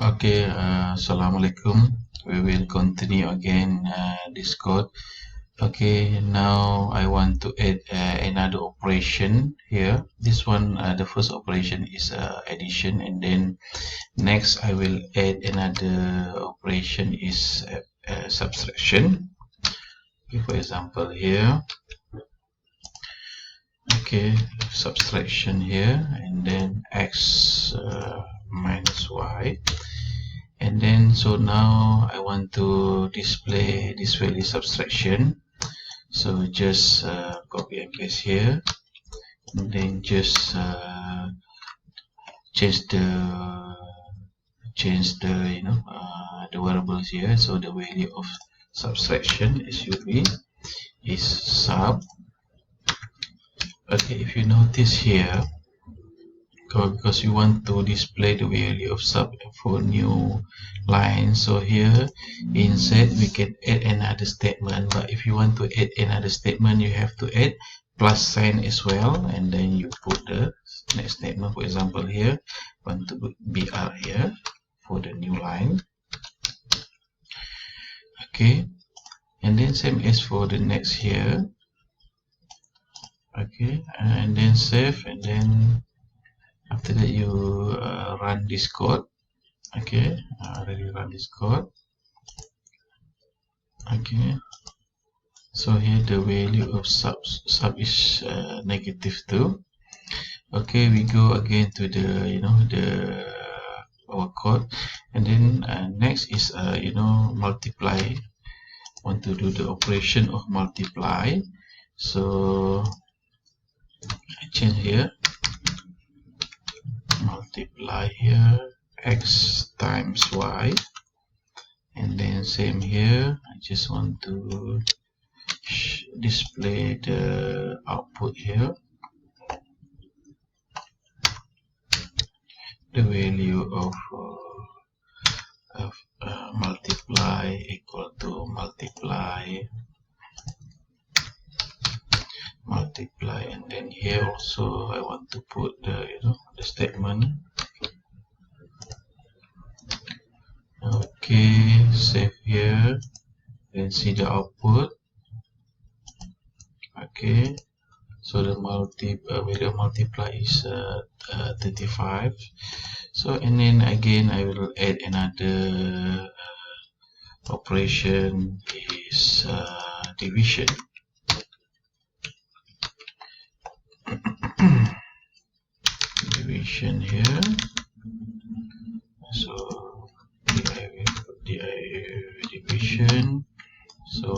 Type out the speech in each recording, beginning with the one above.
Okay, Assalamualaikum. We will continue again this code. Okay, now I want to add another operation here. This one, the first operation is addition, and then next I will add another operation is subtraction. Okay, for example here, okay, subtraction here, and then x minus y. And then so now I want to display this value subtraction, so just copy and paste here, and then just change the the variables here. So the value of subtraction should be is sub. Okay, if you notice here, because you want to display the value of sub for new line, so here inside we can add another statement, but if you want to add another statement you have to add plus sign as well, and then you put the next statement. For example here, want to put br here for the new line. Okay, and then same as for the next here. Okay, and then save, and then after that you run this code. Okay, already run this code. Okay, so here the value of sub is -2. Okay, we go again to the our code, and then next is multiply. Want to do the operation of multiply, so I change here, multiply here x times y, and then same here. I just want to display the output here, the value of multiply equal to multiply, and then here also I want to put the the statement. Okay, save here, then see the output. Okay, so the value of multiply is 35. So, and then again I will add another operation is division. Division here, so division, so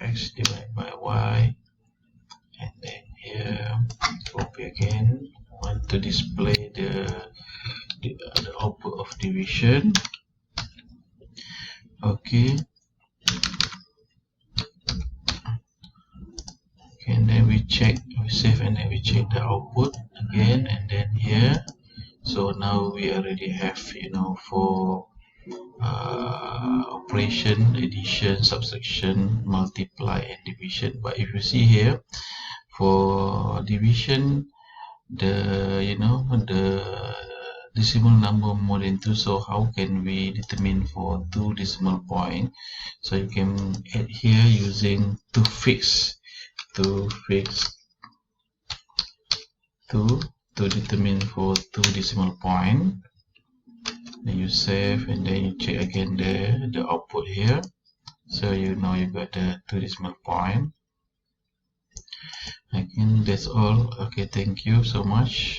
x divided by y, and then here copy again, want to display the output of division. Okay, and then we save, and then we check the output again, and then here, so now we already have for operation, addition, subtraction, multiply, and division. But if you see here, for division, the decimal number more than 2, so how can we determine for 2 decimal point? So you can add here using to fix to determine for 2 decimal point. Then you save, and then you check again the output here, so you got the 2 decimal point. Again, that's all. Okay, thank you so much.